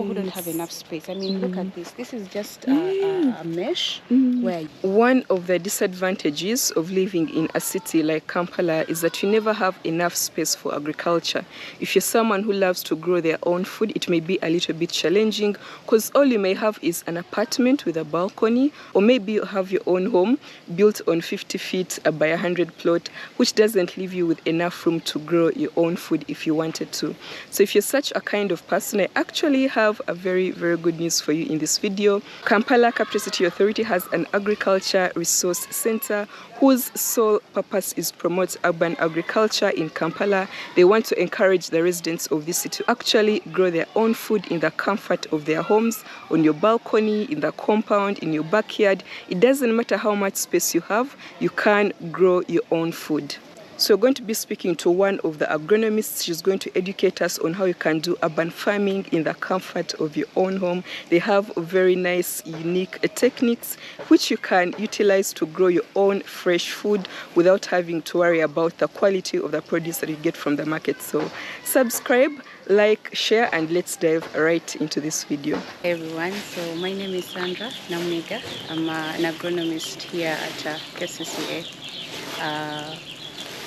who don't have enough space. I mean, look at this. This is just a mesh where... One of the disadvantages of living in a city like Kampala is that you never have enough space for agriculture. If you're someone who loves to grow their own food, it may be a little bit challenging because all you may have is an apartment with a balcony, or maybe you have your own home built on 50 feet by 100 plot, which doesn't leave you with enough room to grow your own food if you wanted to. So if you're such a kind of person, I actually have a very, very good news for you in this video. Kampala Capital City Authority has an agriculture resource center whose sole purpose is promote urban agriculture in Kampala. They want to encourage the residents of this city to actually grow their own food in the comfort of their homes, on your balcony, in the compound, in your backyard. It doesn't matter how much space you have, you can grow your own food. So we're going to be speaking to one of the agronomists. She's going to educate us on how you can do urban farming in the comfort of your own home. They have very nice, unique techniques which you can utilize to grow your own fresh food without having to worry about the quality of the produce that you get from the market. So subscribe, like, share, and let's dive right into this video. Hey everyone, so my name is Sandra Namwiga. I'm an agronomist here at KCCA.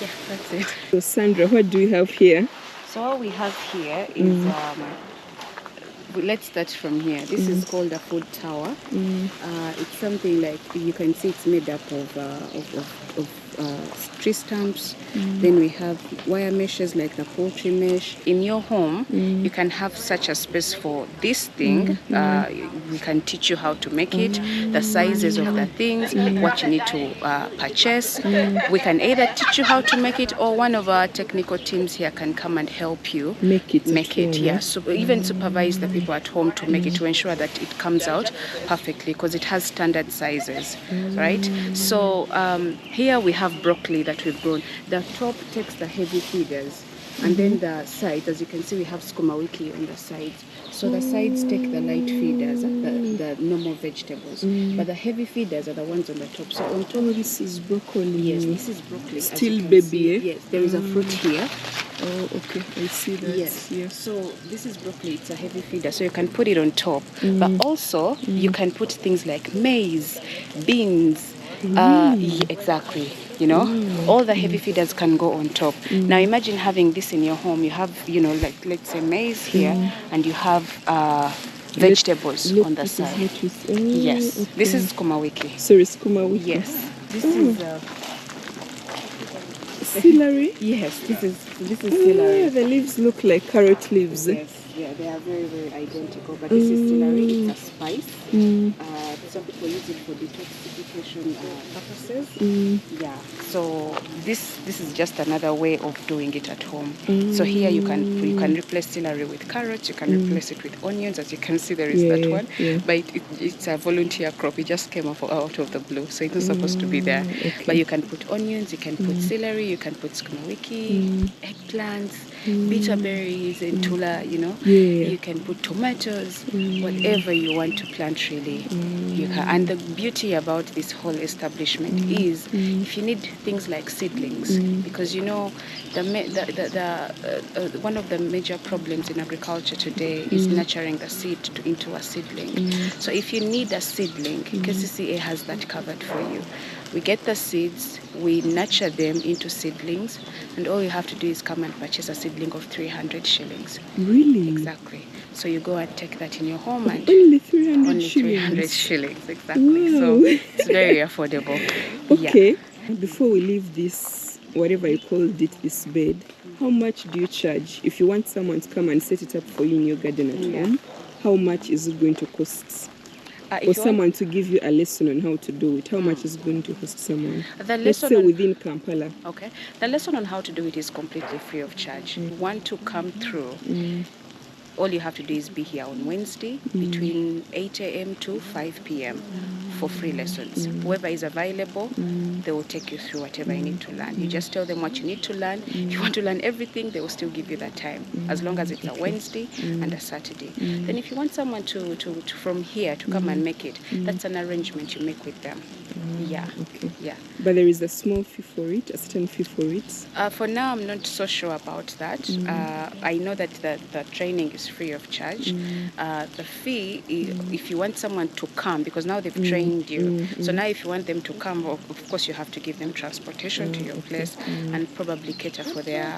Yeah, that's it. So Sandra, what do we have here? So what we have here is, let's start from here. This is called a food tower. It's something like, you can see it's made up of tree stumps. Then we have wire meshes like the poultry mesh. In your home, you can have such a space for this thing. We can teach you how to make it, the sizes of the things, what you need to purchase. We can either teach you how to make it, or one of our technical teams here can come and help you make it. Yeah, so even supervise the people at home to make it, to ensure that it comes out perfectly, because it has standard sizes, right? So here we have broccoli that we've grown. The top takes the heavy feeders, and then the sides, as you can see, we have sukuma wiki on the sides. So the sides take the light feeders, the normal vegetables, but the heavy feeders are the ones on the top. So on top, this is broccoli. Yes, this is broccoli. Still baby, eh? Yes, there is a fruit here. Oh, okay, I see that. Yes. Yeah. So this is broccoli. It's a heavy feeder, so you can put it on top. But also, you can put things like maize, beans. Exactly. You know, all the heavy feeders can go on top. Now imagine having this in your home. You have, you know, like let's say maize here, and you have vegetables on the side. Yes, okay. This is sukuma wiki. Sorry, sukuma wiki. Yes, this is celery. Yes, this is celery. The leaves look like carrot leaves. Yes, yeah, they are very, very identical. But this is celery. It's a spice. Some people use it for detoxification purposes. Yeah. So this is just another way of doing it at home. So here you can replace celery with carrots. You can replace it with onions. As you can see, there is that one. Yeah. But it's a volunteer crop. It just came out of the blue, so it's not supposed to be there. Okay. But you can put onions. You can put celery. You can put sukuma wiki, eggplants, bitter berries, and tula. You know. Yeah. You can put tomatoes, whatever you want to plant, really. You can. And the beauty about this whole establishment is, if you need things like seedlings, because you know, one of the major problems in agriculture today is nurturing the seed into a seedling. So if you need a seedling, KCCA has that covered for you. We get the seeds, we nurture them into seedlings, and all you have to do is come and purchase a seedling of 300 shillings. Really? Exactly. So you go and take that in your home, and only 300 only shillings. 300 shillings, exactly. Wow. So it's very affordable. Okay. Yeah. Before we leave this, whatever you called it, this bed, how much do you charge? If you want someone to come and set it up for you in your garden at home, how much is it going to cost? Or someone to give you a lesson on how to do it, how much is going to cost someone? Let's say within Kampala. Okay. The lesson on how to do it is completely free of charge. If you want to come through, all you have to do is be here on Wednesday between 8 a.m. to 5 p.m. for free lessons. Whoever is available, they will take you through whatever you need to learn. You just tell them what you need to learn. If you want to learn everything, they will still give you that time, as long as it's a Wednesday and a Saturday. Then if you want someone to from here to come and make it, that's an arrangement you make with them. Yeah. Okay. Yeah. But there is a small fee for it, a certain fee for it? For now, I'm not so sure about that. I know that the training is free of charge. The fee, if you want someone to come, because now they've trained you, so now if you want them to come, of course you have to give them transportation to your place and probably cater for their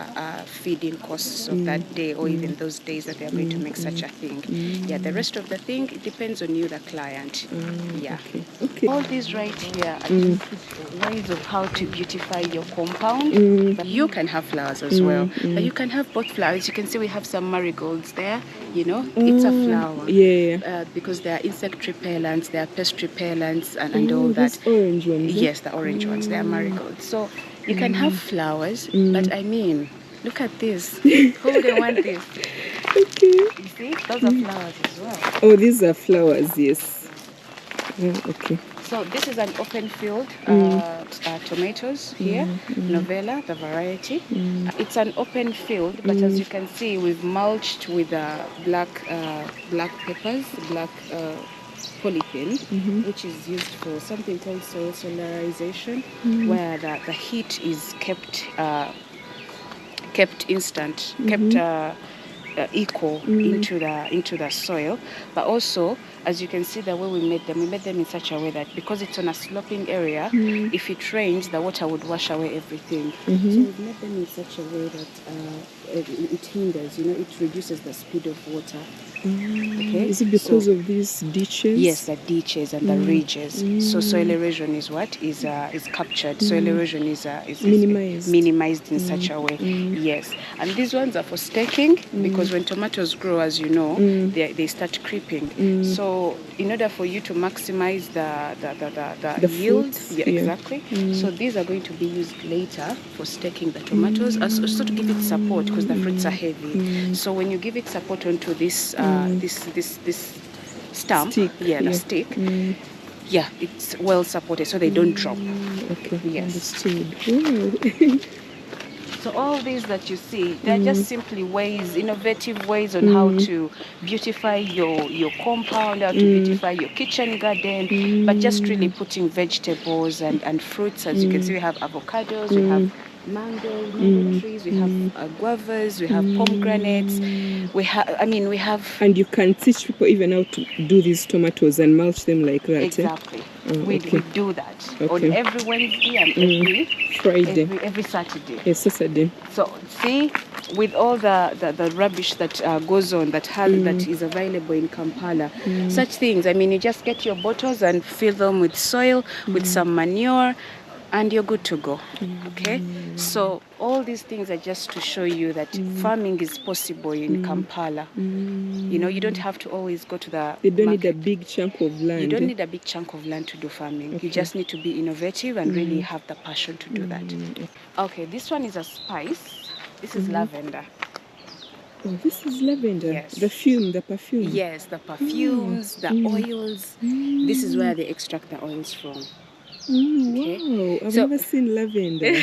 feeding costs of that day, or even those days that they are going to make such a thing. Yeah, the rest of the thing, it depends on you, the client. Yeah. Okay. All these right here are ways of how to beautify your compound. You can have flowers as well, but you can have both flowers. You can see we have some marigolds there, you know, it's a flower. Yeah. Because there are insect repellents, there are pest repellents and all that. These orange ones? Yes, the orange ones, they are marigolds. So you can have flowers, but I mean, look at this. Who wouldn't want this? Okay. You see, those are flowers as well. Oh, these are flowers, yes. Okay. So this is an open field tomatoes here, Novella, the variety. It's an open field, but as you can see, we've mulched with black peppers, black polythene, which is used for something called soil solarization, where the heat is kept instant, kept equal into the soil. But also, as you can see, the way we made them in such a way that because it's on a sloping area, if it rains, the water would wash away everything. So we've made them in such a way that it hinders, you know, it reduces the speed of water. Okay. Is it because of these ditches? Yes, the ditches and the ridges. So soil erosion is captured. Soil erosion is minimized in such a way. Yes, and these ones are for staking because when tomatoes grow, as you know, they start creeping. So in order for you to maximize the yield, exactly. So these are going to be used later for staking the tomatoes, also to give it support because the fruits are heavy. So when you give it support onto this this stump, stick, the stick, it's well supported so they don't drop. Okay, yes. Understood. So all these that you see, they're just simply ways, innovative ways on how to beautify your compound, how to beautify your kitchen garden, but just really putting vegetables and fruits. As you can see, we have avocados, we have mango trees, we have guavas, we have pomegranates, we have. And you can teach people even how to do these tomatoes and mulch them like that. Exactly. We do that on every Wednesday and every Friday, every Saturday. Yes, Saturday. So see, with all the rubbish that goes on that is available in Kampala, such things. I mean, you just get your bottles and fill them with soil, with some manure, and you're good to go. Okay, so all these things are just to show you that farming is possible in Kampala. You know, you don't have to always go to the You don't market. need a big chunk of land. You don't need a big chunk of land to do farming. You just need to be innovative and really have the passion to do that. Okay, this one is a spice. This is lavender. Oh, this is lavender. Yes. The perfume. Yes, the perfumes, the oils. This is where they extract the oils from. Okay. Wow, I've never seen lavender.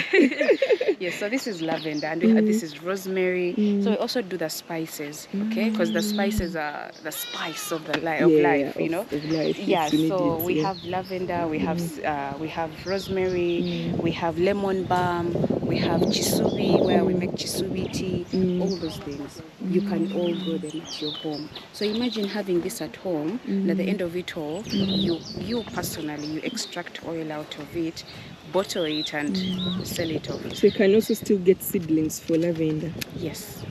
Yes, so this is lavender, and this is rosemary. So we also do the spices, okay? Because the spices are the spice of life, you know. Of life. Yeah. So we have lavender, we have rosemary, we have lemon balm, we have chisubi, where we make chisubi tea. All those things you can all grow them at your home. So imagine having this at home, and at the end of it all, you personally you extract oil out of it, bottle it, and sell it off. So you can also still get seedlings for lavender. Yes.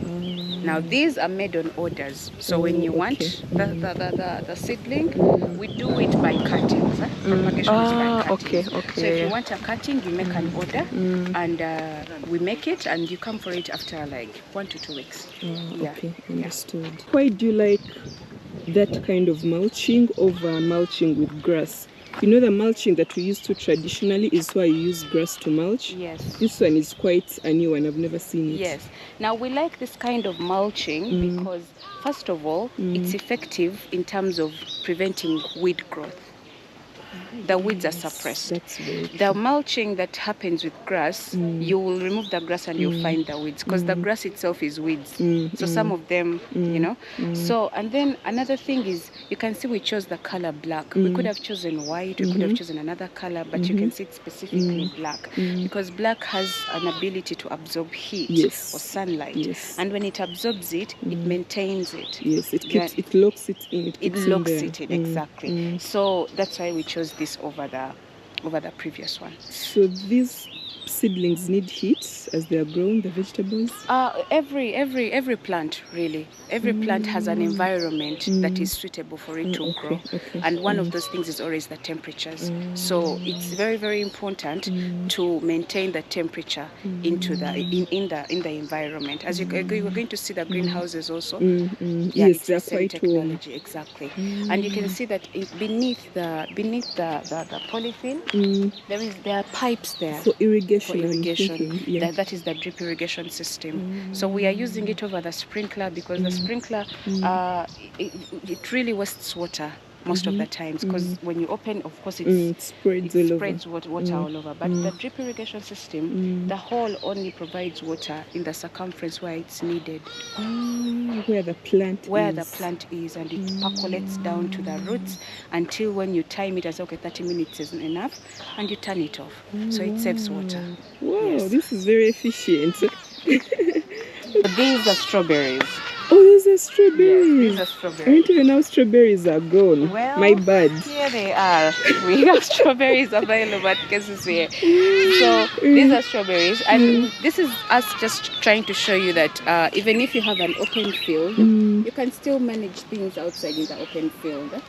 Now these are made on orders. So when you want the seedling, we do it by cuttings. Propagation is by cuttings. Okay. So if you want a cutting, you make an order, and we make it, and you come for it after like 1 to 2 weeks. Okay, understood. Why do you like that kind of mulching over mulching with grass? You know, the mulching that we used to traditionally is why you use grass to mulch. Yes. This one is quite a new one. I've never seen it. Yes. Now we like this kind of mulching because, first of all, it's effective in terms of preventing weed growth. the weeds are suppressed. That's very true. The mulching that happens with grass, you will remove the grass and you'll find the weeds, because the grass itself is weeds. So some of them, you know. So, and then another thing is, you can see we chose the color black. We could have chosen white, we could have chosen another color, but you can see it's specifically black, because black has an ability to absorb heat or sunlight. And when it absorbs it, it maintains it. Yes, it keeps, it locks it in. It locks it in, exactly. So that's why we chose this over the previous one. So these seedlings need heat as they are grown, the vegetables? Every plant, really. Every plant has an environment that is suitable for it to grow. And one of those things is always the temperatures. So it's very, very important to maintain the temperature into the in the environment. As we're going to see the greenhouses also. Yes, they're quite technology, exactly. And you can see that beneath the polythene, there are pipes there. For irrigation. That is the drip irrigation system. So we are using it over the sprinkler, because the sprinkler it really wastes water most of the times, because when you open, of course, it spreads water all over. But the drip irrigation system, the hole only provides water in the circumference where it's needed. Where the plant is, and it percolates down to the roots until when you time it as 30 minutes isn't enough, and you turn it off. So it saves water. Wow, this is very efficient. These are strawberries. Oh, these are strawberries. Yes, these are strawberries. I don't even know how strawberries are grown. Well, my bad. Here they are. We have strawberries available at KCCA. So these are strawberries, and this is us just trying to show you that even if you have an open field, you can still manage things outside in the open field.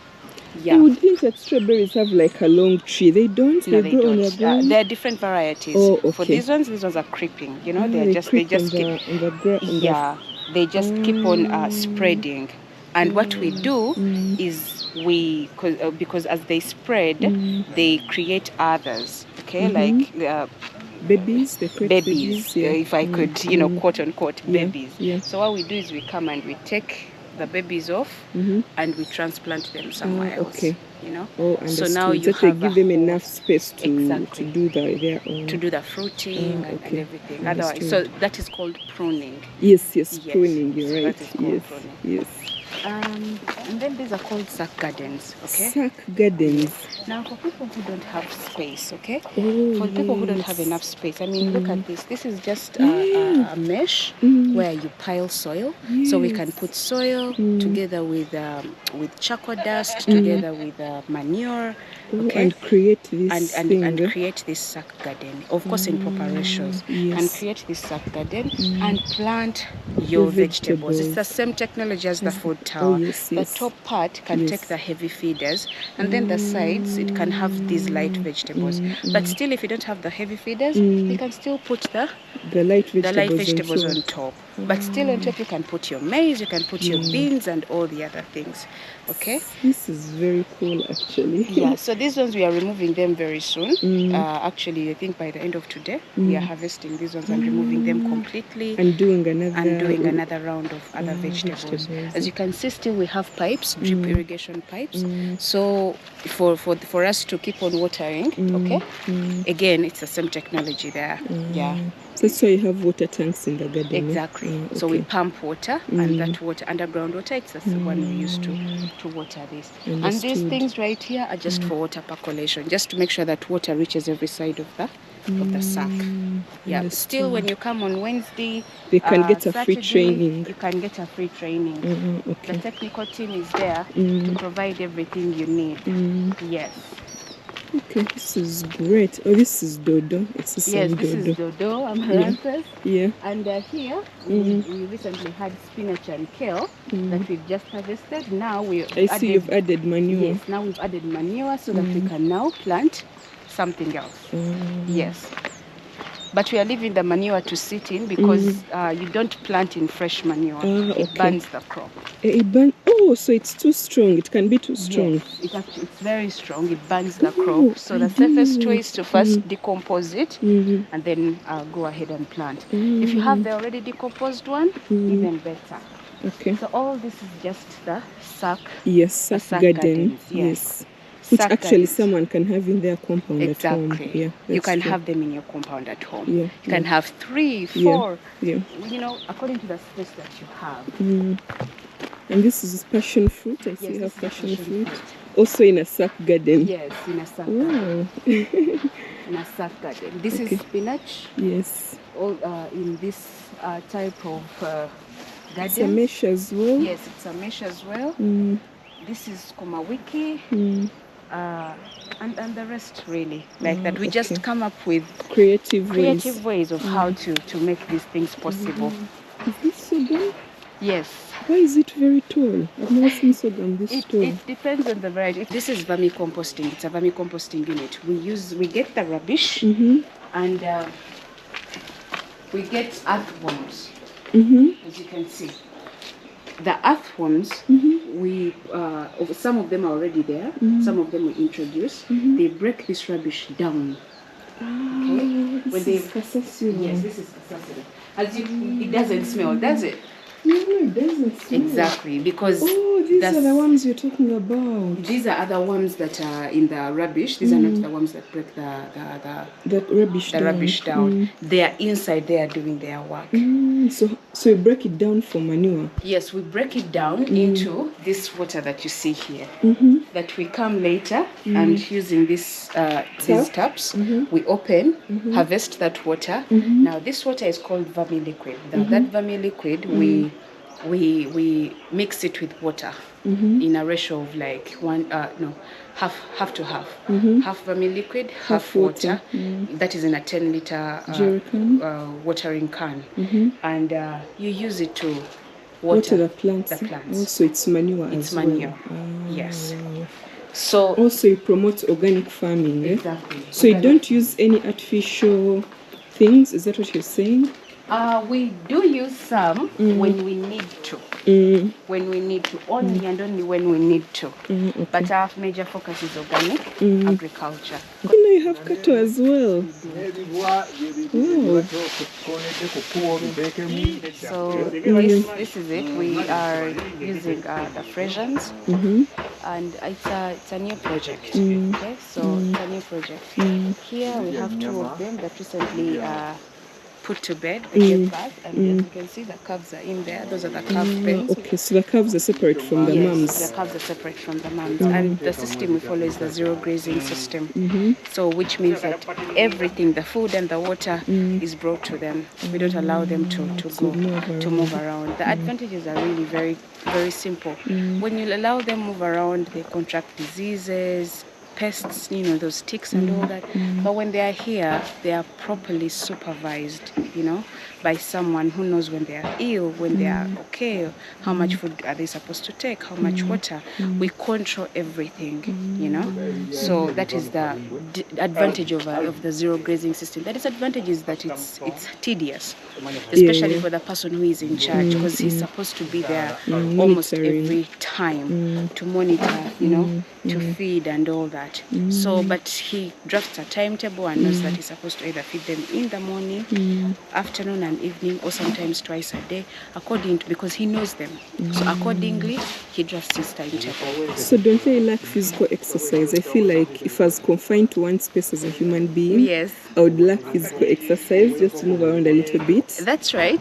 Yeah. You would think that strawberries have like a long tree. They don't. No, they grow on their ground. There are different varieties. Oh, okay. For these ones are creeping. You know, they just keep. They just keep on spreading. And what we do is because as they spread, they create others. Okay, like babies. They create babies. If I could, quote unquote, babies. Yeah. So what we do is we come and we take the babies off and we transplant them somewhere else. Okay. So now you have give them enough space to do their own, to do the fruiting and everything. Otherwise, so that is called pruning. Yes, pruning. You're right. That is called pruning. Yes. And then these are called sack gardens. Okay. Sack gardens. Now, for people who don't have space, okay. For people who don't have enough space, I mean, look at this. This is just a mesh where you pile soil. So we can put soil together with charcoal dust, together with manure, okay, and create this and create this sack garden. Of course, in proper ratios, and create this sack garden and plant your vegetables. It's the same technology as the food tower. The top part can take the heavy feeders, and then the sides it can have these light vegetables. But still, if you don't have the heavy feeders, you can still put the light vegetables on top. But still on top you can put your maize, you can put your beans and all the other things. Okay, this is very cool actually. Yeah, so these ones we are removing them very soon. Actually, I think by the end of today we are harvesting these ones and removing them completely and doing another round of other vegetables. As you can see, still we have pipes, drip irrigation pipes. So for us to keep on watering, okay, again it's the same technology there. Yeah. So that's why you have water tanks in the garden. Exactly. Okay. So we pump water, and that water, underground water, it's the one we use to water this. And these things right here are just for water percolation, just to make sure that water reaches every side of the sack. Yeah. Still, when you come on Wednesday, they can get a Saturday, free training. You can get a free training. Okay. The technical team is there to provide everything you need. Yes. Okay, this is great. Oh, this is dodo. It's the same dodo. Yes, this is dodo, amaranthus. Yeah. And here, we recently had spinach and kale that we've just harvested. Now see you've added manure. Yes, now we've added manure so that we can now plant something else. Yes. But we are leaving the manure to sit in because you don't plant in fresh manure. It burns the crop. So it's too strong. It can be too strong. Yes, it's very strong. It burns the crop. So the safest way is to first decompose it and then go ahead and plant. If you have the already decomposed one, even better. Okay. So all this is just the sack. Yes, sack garden. Yes. which actually someone can have in their compound at home. Yeah, you can have them in your compound at home. Yeah, you can have 3, 4, you know, according to the space that you have. And this is passion fruit. I see you have passion fruit. Also in a sack garden. Yes, in a sack garden. In a sack garden. This is spinach. Yes. All in this type of garden. It's a mesh as well. Yes, it's a mesh as well. This is komawiki. And the rest really. Like that. We just come up with creative ways of how to make these things possible. Is this sorghum? Yes. Why is it very tall? I've never seen sorghum this tall. It depends on the variety. This is vermi composting. It's a vermi composting unit. We get the rubbish and we get earthworms. As you can see, the earthworms, we some of them are already there. Some of them we introduce. They break this rubbish down. Okay. This is cassacium. Yes, this is cassacium. It doesn't smell, does it? No, it doesn't smell. Exactly, because these are the worms you're talking about. These are other worms that are in the rubbish. These are not the worms that break the rubbish down. They are inside there doing their work. So you break it down for manure? Yes, we break it down into this water that you see here. That we come later and using these taps, we open, harvest that water. Now this water is called vermi liquid. Now that vermi liquid, we mix it with water in a ratio of like half to half. Half vermi liquid, half water. That is in a 10-liter watering can, and you use it to water the plants. Also, it's manure. It's manure. Yes. So also you promote organic farming. Exactly. So you don't use any artificial things. Is that what you're saying? We do use some when we need to. When we need to, only and only when we need to. But our major focus is organic agriculture. You know, you have cattle as well. So this is it. We are using the Fresians, and it's a new project. Okay, so it's a new project. Here we have 2 of them that recently put to bed. They gave birth, and as you can see, the calves are in there. Those are the calf pens. Okay, so the calves are separate from the mums. The calves are separate from the mums. And the system we follow is the zero grazing system. So which means that everything, the food and the water, is brought to them. We don't allow them to move around. The advantages are really very, very simple. When you allow them move around, they contract diseases, pests, you know, those ticks and all that. But when they are here, they are properly supervised, you know, by someone who knows when they are ill, when they are okay, how much food are they supposed to take, how much water. We control everything, you know. So that is the advantage of the zero grazing system. The disadvantage is that it's tedious, especially for the person who is in charge, because he's supposed to be there almost every time to monitor, you know, to feed and all that. So, but he drafts a timetable and knows that he's supposed to either feed them in the morning, afternoon and evening, or sometimes twice a day, because he knows them. So accordingly, he drafts his timetable. So don't they lack physical exercise? I feel like if I was confined to one space as a human being, I would lack physical exercise just to move around a little bit. That's right.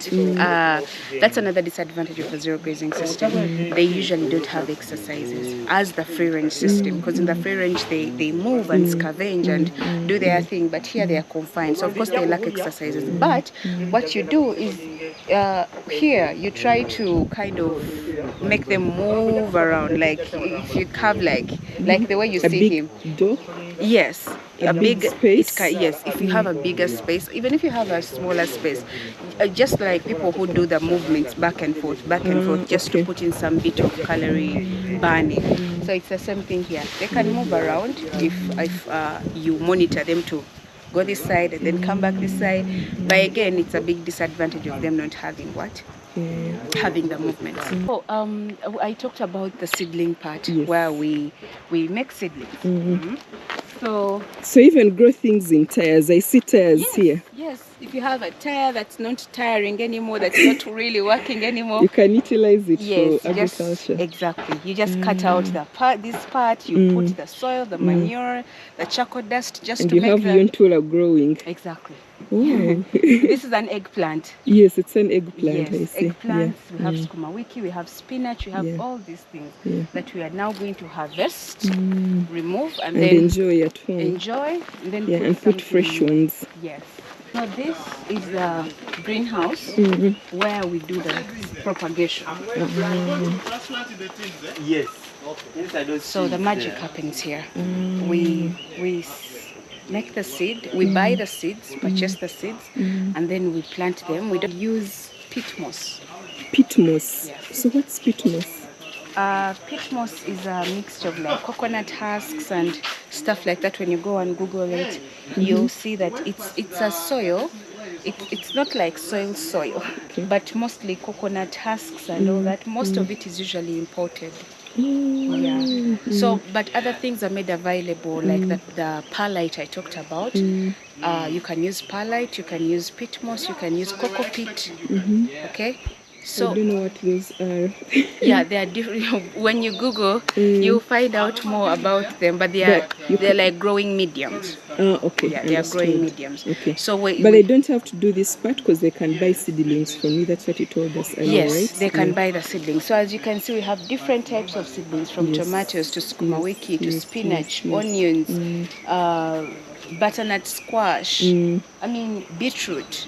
That's another disadvantage of the zero grazing system. They usually don't have exercises as the free range system, because in the free range they move and scavenge and do their thing, but here they are confined. So of course they lack exercises. But what you do is here you try to kind of make them move around, like if you have like the way you see him. Yes, a big space. Yes, if you have a bigger space, even if you have a smaller space, just like people who do the movements back and forth, just to put in some bit of calorie burning. So it's the same thing here. They can move around if you monitor them to go this side and then come back this side. But again, it's a big disadvantage of them not having what? Having the movement. So I talked about the seedling part, where we make seedlings. So even grow things in tires. I see tires here. Yes. Yes, if you have a tire that's not tiring anymore, that's not really working anymore, You can utilize it yes, for agriculture. Exactly. You just cut out the part, this part, you put the soil, the manure, the charcoal dust, just and to you make have Yontula growing. Exactly. Wow. This is an eggplant. Yes, it's an eggplant. Yes, I see. eggplants, we have sukuma wiki, we have spinach, we have all these things that we are now going to harvest, remove, and then enjoy at home. Enjoy, and then put fresh ones. Yes. Now this is the greenhouse where we do the propagation. Yes. So the magic happens here. We make the seed, we buy the seeds, purchase the seeds, and then we plant them. We don't use peat moss. Peat moss? Yes. So what's peat moss? Peat moss is a mixture of like coconut husks and stuff like that. When you go and Google it, you'll see that it's a soil. It's not like soil, but mostly coconut husks and all that. Most of it is usually imported. Yeah. So, but other things are made available, like the perlite I talked about. You can use perlite, you can use peat moss, you can use cocoa peat. Okay. So I don't know what those are. Yeah, they are different. When you Google, you'll find out more about them. But they're like growing mediums. Okay. Yeah, they are growing mediums. Okay. So but they don't have to do this part because they can buy seedlings from you. That's what you told us earlier, yes, right? They can buy the seedlings. So as you can see, we have different types of seedlings, from tomatoes to sukuma wiki to spinach, onions, butternut squash. I mean, beetroot.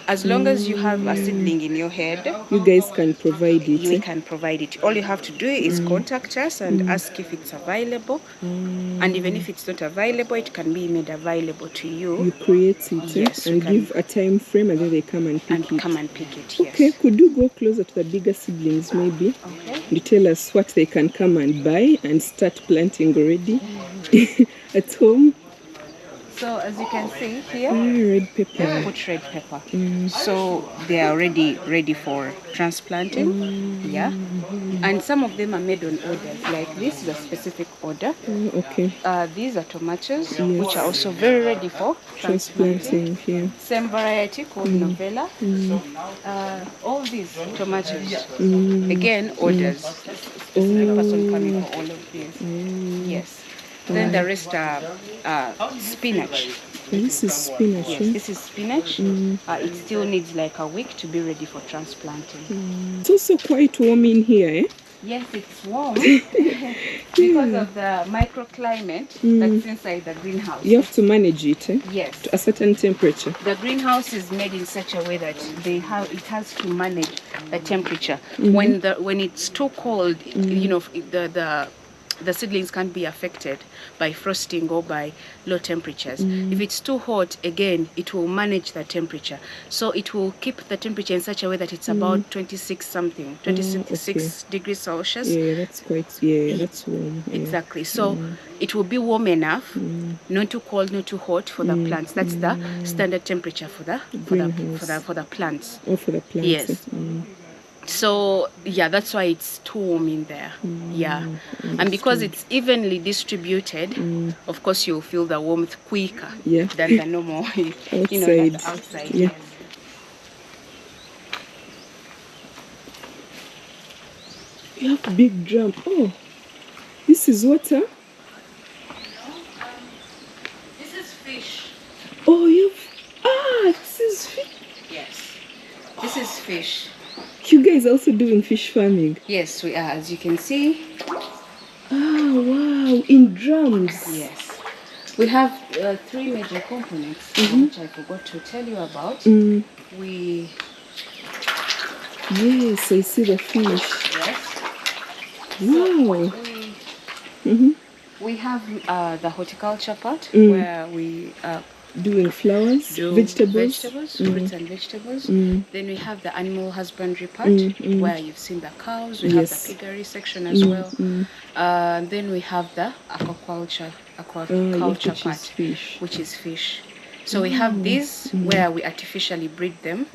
As long as you have a seedling in your head, you guys can provide it. We can provide it. All you have to do is contact us and ask if it's available. And even if it's not available, it can be made available to you. You create it, yes, and give a time frame, and then they come and pick it. Yes. Okay, could you go closer to the bigger seedlings, maybe? Okay. You tell us what they can come and buy and start planting already at home. So as you can see here, red pepper. Put red pepper. So they are already ready for transplanting. Yeah. And some of them are made on orders. Like this is a specific order. Okay. These are tomatoes, which are also very ready for transplanting. Yeah. Same variety called novella. All these tomatoes, again orders. Specific person coming for all of these. Yes. Then the rest are spinach. This is spinach. Yes, this is spinach. It still needs like a week to be ready for transplanting. It's also quite warm in here, eh? Yes, it's warm because of the microclimate that's inside the greenhouse. You have to manage it, eh? Yes. To a certain temperature. The greenhouse is made in such a way that it has to manage the temperature. When it's too cold, you know, the seedlings can't be affected by frosting or by low temperatures. If it's too hot, again, it will manage the temperature. So it will keep the temperature in such a way that it's about 26 degrees Celsius. Yeah, that's quite, that's warm. Yeah. Exactly. So it will be warm enough, not too cold, not too hot for the plants. That's the standard temperature for the plants. Oh, for the plants. Yes. So yeah, that's why it's too warm in there. And because it's evenly distributed, of course you'll feel the warmth quicker than the normal outside. Yes. You have a big drum. Oh, this is water. This is fish. Oh, this is fish. Yes, this is fish. You guys also doing fish farming? Yes, we are, as you can see. Wow, in drums. Yes. We have 3 major components, which I forgot to tell you about. Yes, I see the fish. Yes. Wow. We have the horticulture part where we doing flowers, vegetables, fruits and vegetables. Then we have the animal husbandry part where you've seen the cows. We have the piggery section as well. Then we have the aquaculture part, which is fish. So we have these where we artificially breed them.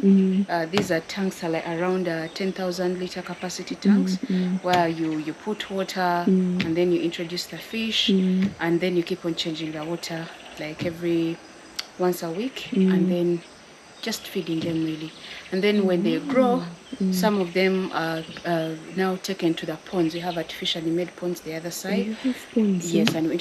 These are tanks are like around 10,000 liter capacity tanks where you put water and then you introduce the fish and then you keep on changing the water like every once a week and then just feeding them really. And then when they grow, some of them are now taken to the ponds. We have artificially made ponds the other side. You have ponds, yes, and we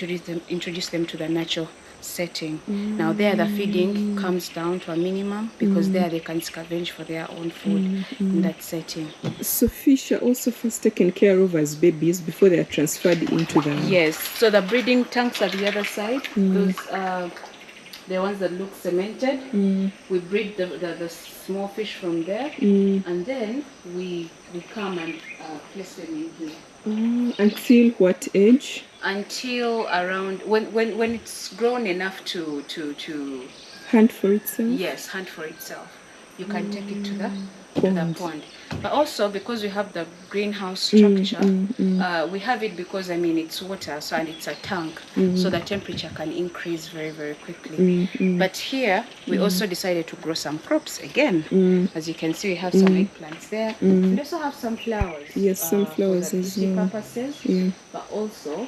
introduce them to the natural setting. Now there the feeding comes down to a minimum, because there they can scavenge for their own food in that setting. So fish are also first taken care of as babies before they are transferred into the... Yes, so the breeding tanks are the other side. Those are the ones that look cemented. We breed the small fish from there, and then we come and place them in here. Until what age? Until around when it's grown enough to Hunt for itself? yes, hunt for itself. You can take it to the pond. But also because we have the greenhouse structure, we have it because it's water, so, and it's a tank, so the temperature can increase very, very quickly. But here we also decided to grow some crops again. As you can see, we have some eggplants there. We also have some flowers. Yes, some flowers for as the well. purposes. But also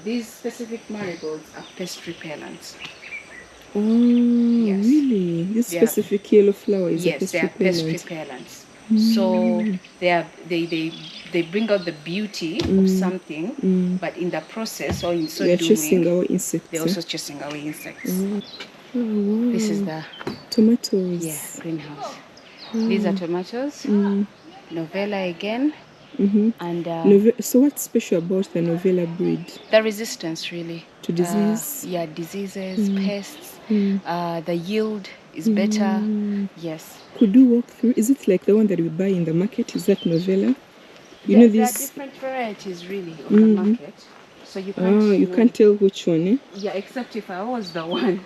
these specific marigolds are pest repellents. Oh, really? This specific yellow flower is a pest they are pest repellent. repellents. So they bring out the beauty of something, but in the process, or in so they are doing, chasing away insects. they're also chasing away insects. Oh, wow. This is the tomatoes. greenhouse. These are tomatoes. Novella again. And so what's special about the novella breed? The resistance, really, to disease. Diseases, pests. The yield is better. Yes. Could you walk through? Is it like the one that we buy in the market? Is that novella? There are different varieties really on the market, so you can't. You can't tell which one, eh? Yeah, except if I was the one.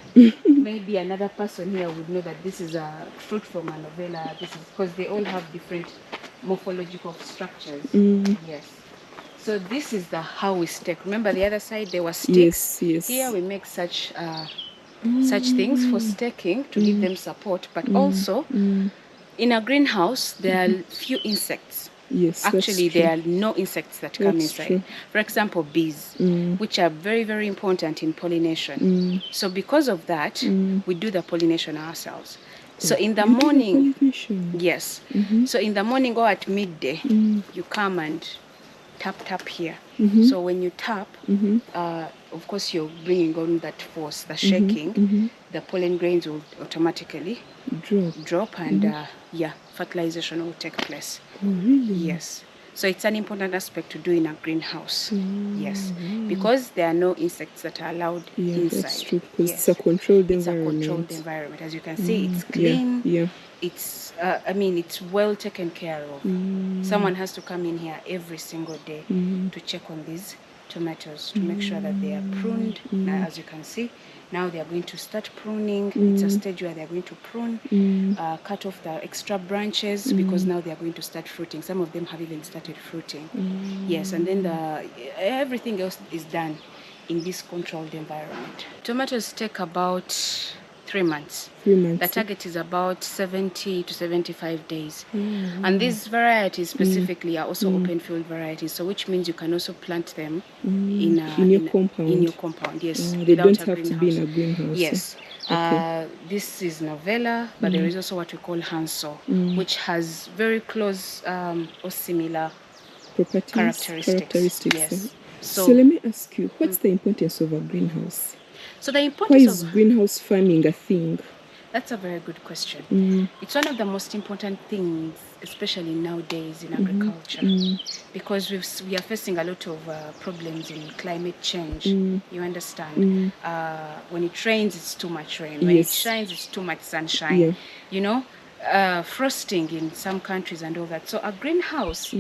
Maybe another person here would know that this is a fruit from a novella. This is because they all have different morphological structures. Yes. So this is how we stack. Remember the other side there were sticks. Yes. Here we make such things for stacking to give them support, but also in a greenhouse there are few insects. Yes, actually there are no insects that come inside. True. For example, bees, which are very, very important in pollination. So because of that, we do the pollination ourselves. So in the morning, yes. So in the morning or at midday, you come and tap here. So when you tap, of course you're bringing on that force, the shaking, the pollen grains will automatically drop and fertilization will take place. Oh, really? Yes. So it's an important aspect to do in a greenhouse. Yes. Because there are no insects that are allowed inside. That's true, because it's a controlled environment. It's a controlled environment. As you can see, it's clean. It's it's well taken care of. Someone has to come in here every single day to check on these tomatoes to make sure that they are pruned. Now, as you can see, now they are going to start pruning. It's a stage where they are going to prune, cut off the extra branches, because now they are going to start fruiting. Some of them have even started fruiting. Yes, and then everything else is done in this controlled environment. Tomatoes take about 3 months. 3 months. The target is about 70 to 75 days. And these varieties specifically are also open field varieties, so which means you can also plant them in your compound. Yes. They don't have to be in a greenhouse. Yes. Okay. This is novella, but there is also what we call Hansel, which has very close or similar characteristics. Yes. So let me ask you, what's the importance of a greenhouse? So the importance Why is greenhouse farming a thing? That's a very good question. It's one of the most important things, especially nowadays in agriculture, because we are facing a lot of problems in climate change. You understand? When it rains, it's too much rain. When it shines, it's too much sunshine. You know, frosting in some countries and all that. So a greenhouse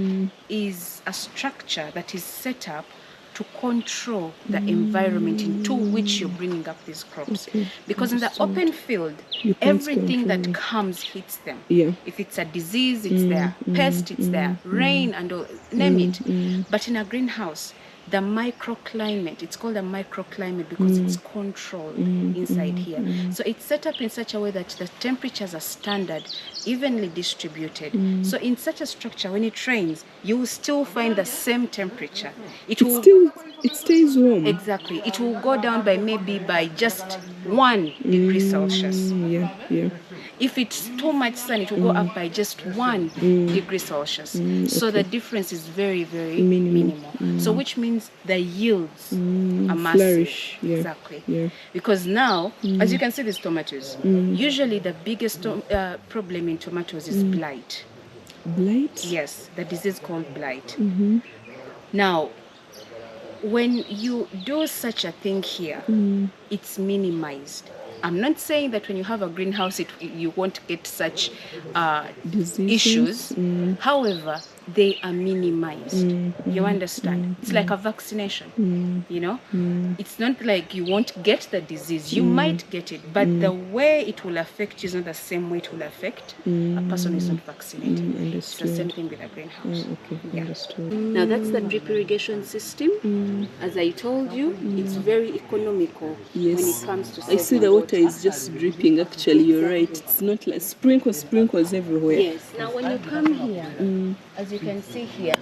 is a structure that is set up to control the environment into which you're bringing up these crops. Because in the open field, everything that comes hits them. If it's a disease, it's there. Pest, it's there. Rain and all, name it. But in a greenhouse, the microclimate. It's called a microclimate because it's controlled inside here. So it's set up in such a way that the temperatures are standard, evenly distributed. So in such a structure, when it rains, you will still find the same temperature. It stays warm. Exactly. It will go down by maybe by just 1 degree Celsius. Yeah. If it's too much sun, it will go up by just 1 degree Celsius. So the difference is very, very minimal. So which means the yields are massive. Flourish. Yeah. Exactly. Yeah. Because now, as you can see, these tomatoes, usually the biggest problem in tomatoes is blight. Blight? Yes, the disease called blight. Now, when you do such a thing here, it's minimized. I'm not saying that when you have a greenhouse, you won't get such issues. However, they are minimized. You understand? It's like a vaccination, you know? It's not like you won't get the disease. You might get it, but the way it will affect you is not the same way it will affect a person who is not vaccinated. It's the same thing with a greenhouse. Understood. Now that's the drip irrigation system. As I told you, it's very economical when it comes to I see the water is just dripping. Actually, you're right. It's not like sprinkles everywhere. Yes. Now when you come here, as you can see here,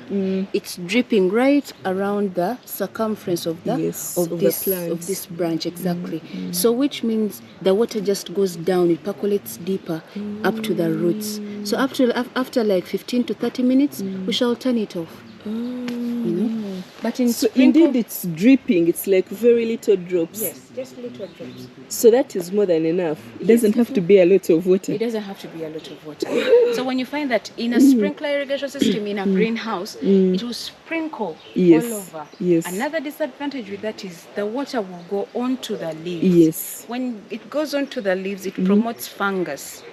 it's dripping right around the circumference of this branch, exactly. So which means the water just goes down, it percolates deeper up to the roots. So after like 15 to 30 minutes, we shall turn it off. You know? But indeed it's dripping. It's like very little drops. Yes, just little drops. So that is more than enough. It doesn't have to be a lot of water. It doesn't have to be a lot of water. So when you find that in a sprinkler irrigation system in a greenhouse, it will sprinkle all over. Yes. Another disadvantage with that is the water will go onto the leaves. Yes. When it goes onto the leaves, it promotes fungus.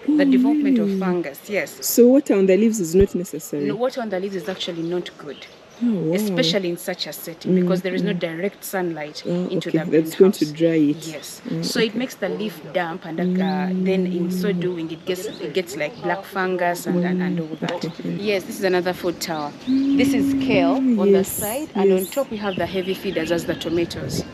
The development of fungus, yes. So water on the leaves is not necessary? No, water on the leaves is actually not good. Oh, wow. Especially in such a setting because there is no direct sunlight into the greenhouse. That's going to dry it. Yes. So it makes the leaf damp, and then in so doing, it gets like black fungus and all that. Yes, this is another food tower. This is kale on the side, and on top we have the heavy feeders as the tomatoes.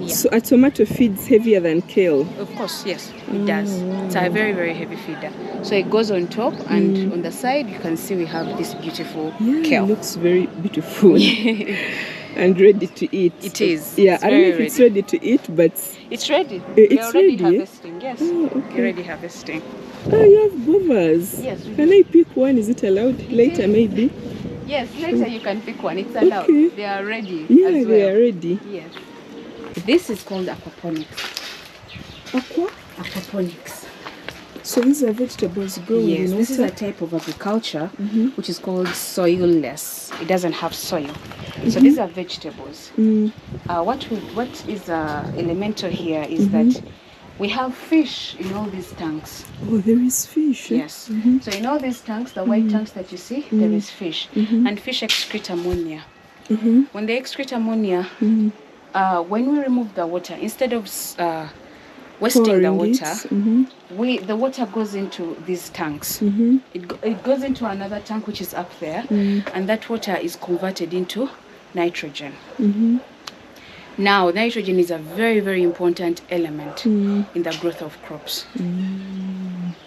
So a tomato feeds heavier than kale? Of course, yes, it does. It's a very, very heavy feeder. So it goes on top, and on the side you can see we have this beautiful kale. It looks very beautiful and ready to eat. It is. Yeah, I don't know if it's ready to eat, but it's ready. It's We're already ready. Harvesting. Yes, we're already harvesting. Oh, you have guavas. Yes. Can I pick one? Is it allowed? Later, maybe. Yes, later you can pick one. It's allowed. Okay. They are ready. Yeah, as well. they are ready. Yes. This is called aquaponics. Aquaponics. So these are vegetables growing in water? This is a type of agriculture which is called soilless. It doesn't have soil. So these are vegetables. What is elemental here is that we have fish in all these tanks. Oh, there is fish. Yes. So in all these tanks, the white tanks that you see, there is fish. And fish excrete ammonia. When they excrete ammonia, when we remove the water, instead of wasting the water, the water goes into these tanks. It goes into another tank which is up there, and that water is converted into nitrogen. Now, nitrogen is a very, very important element in the growth of crops.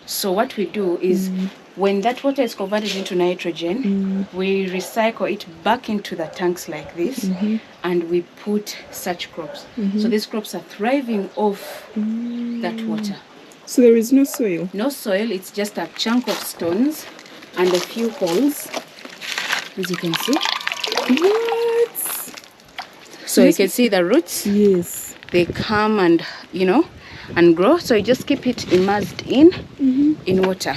So what we do is, when that water is converted into nitrogen, we recycle it back into the tanks like this, and we put such crops. So these crops are thriving off that water. So there is no soil? No soil, it's just a chunk of stones and a few holes, as you can see. What? So you can see the roots. Yes. They come and, and grow. So you just keep it immersed in water.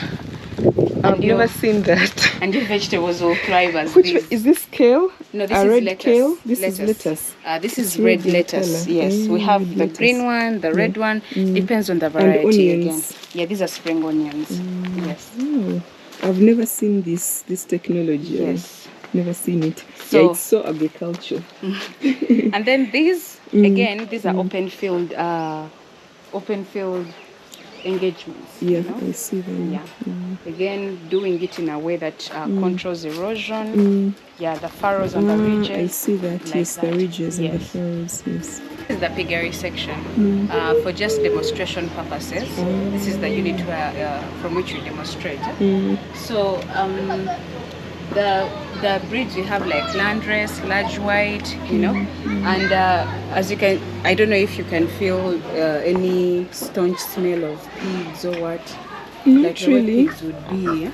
I've never seen that. And your vegetables will thrive as Which these. Is this kale? No, this is red lettuce. Kale? This is lettuce. This is red lettuce. Yes, we have the green one, the red one. Depends on the variety again. Yeah, these are spring onions. Yes. Oh, I've never seen this technology. Yes. Never seen it. So, yeah, it's so agricultural. And then these, again, these are open field engagements. Yeah, you know? I see them. Yeah. Again, doing it in a way that controls erosion. Yeah, the furrows and the ridges. I see that. like Yes, the that. ridges and the Yes. furrows. Yes. This is the piggery section for just demonstration purposes. This is the unit where, from which we demonstrate. So the breeds we have like landrace, large white, and as you can, I don't know if you can feel any staunch smell of pigs or what. Not like the way really. pigs would be. Yeah?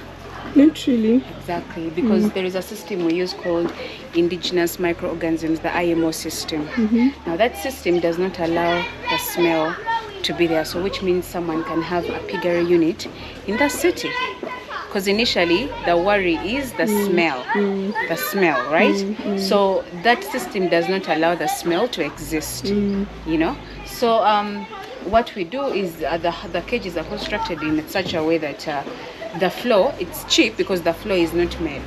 Not really. Exactly, because there is a system we use called indigenous microorganisms, the IMO system. Now that system does not allow the smell to be there, so which means someone can have a piggery unit in the city. Because initially the worry is the smell, right? So that system does not allow the smell to exist, So what we do is the cages are constructed in such a way that the floor, it's cheap because the floor is not made.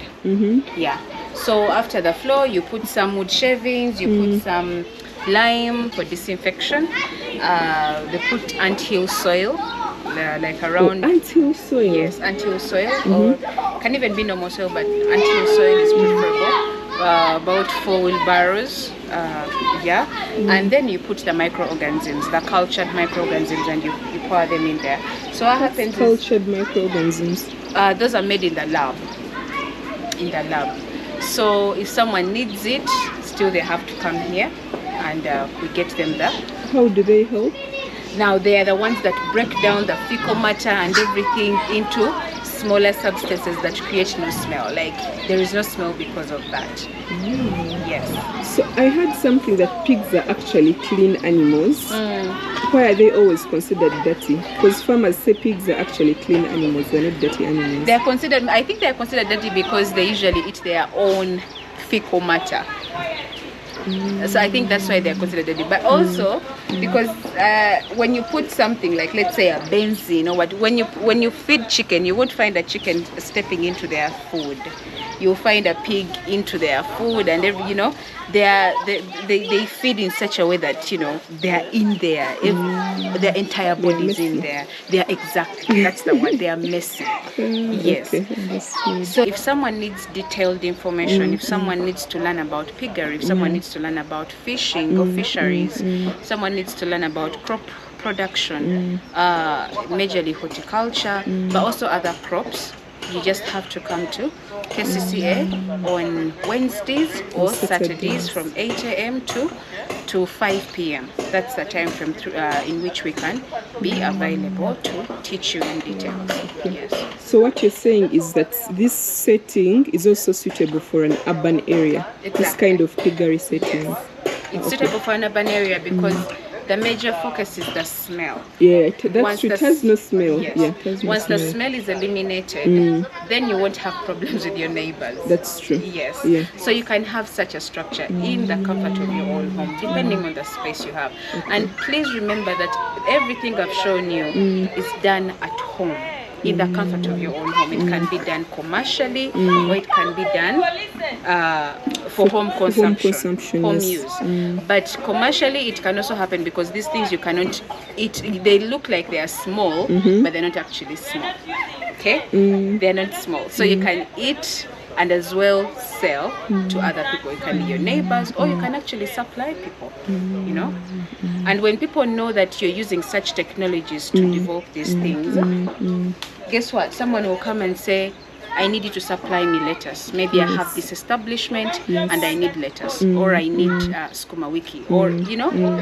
Yeah. So after the floor, you put some wood shavings, you put some lime for disinfection. They put anthill soil, like around. Anthill soil. Yes, anthill soil, or can even be normal soil, but anthill soil is preferable. About 4 wheelbarrows, and then you put the microorganisms, the cultured microorganisms, and you pour them in there. So what happens cultured microorganisms? Those are made in the lab. So if someone needs it, still they have to come here, and we get them there. How do they help? Now they are the ones that break down the fecal matter and everything into smaller substances that create no smell. Like there is no smell because of that. Yes. So I heard something that pigs are actually clean animals. Why are they always considered dirty? Because farmers say pigs are actually clean animals, they're not dirty animals. I think they're considered dirty because they usually eat their own fecal matter. So I think that's why they're considered dirty. But also because when you put something like, let's say, a benzene or what, when you feed chicken, you won't find a chicken stepping into their food. You'll find a pig into their food, and they feed in such a way that they're in there. Their entire body is in there. That's the word. They are messy. Yes. Okay. So if someone needs detailed information, if someone needs to learn about piggery, if someone needs to learn about fishing or fisheries, someone needs to learn about crop production, majorly horticulture, but also other crops, you just have to come to KCCA on Wednesdays or Saturdays from 8 a.m. to 5 p.m. That's the time frame in which we can be available to teach you in details. Yes. So what you're saying is that this setting is also suitable for an urban area. Exactly. This kind of piggery setting. Yes. It's suitable for an urban area because the major focus is the smell. Yeah, that's true. It has no smell. Yes. Yeah, it has no Once smell. the smell is eliminated, then you won't have problems with your neighbors. That's true. Yes. Yeah. So you can have such a structure in the comfort of your own home, depending on the space you have. Okay. And please remember that everything I've shown you is done at home, in the comfort of your own home. It can be done commercially, or it can be done for home consumption, home yes. use. But commercially, it can also happen because these things you cannot eat. They look like they are small, but they're not actually small. Okay, they're not small, so you can eat and as well sell to other people. It can be your neighbors, or you can actually supply people, And when people know that you're using such technologies to develop these things, guess what? Someone will come and say, I need you to supply me lettuce. Maybe I have this establishment and I need lettuce, or I need skuma wiki, or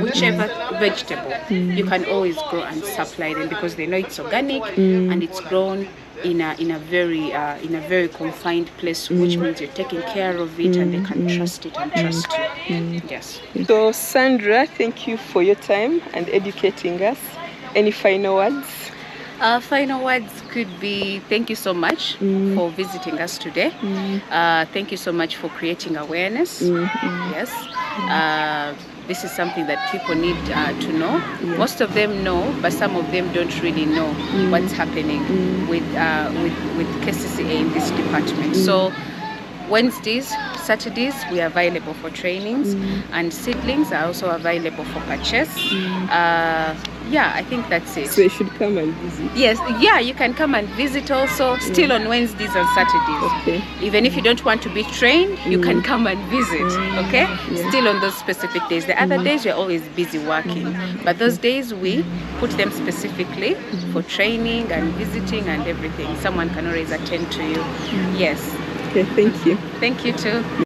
whichever vegetable. You can always go and supply them because they know it's organic and it's grown in a very confined place, which means you're taking care of it and they can trust it and trust you. Yes. So Sandra, thank you for your time and educating us. Any final words? Final words could be thank you so much for visiting us today. Thank you so much for creating awareness. Yes. This is something that people need to know. Most of them know, but some of them don't really know what's happening with KCCA in this department. So Wednesdays, Saturdays, we are available for trainings, and seedlings are also available for purchase. Yeah, I think that's it. So you should come and visit. Yes, yeah, you can come and visit also, still on Wednesdays and Saturdays. Okay. Even if you don't want to be trained, you can come and visit, okay? Yeah. Still on those specific days. The other days, we're always busy working. But those days, we put them specifically for training and visiting and everything. Someone can always attend to you. Yes. Okay, thank you. Thank you too.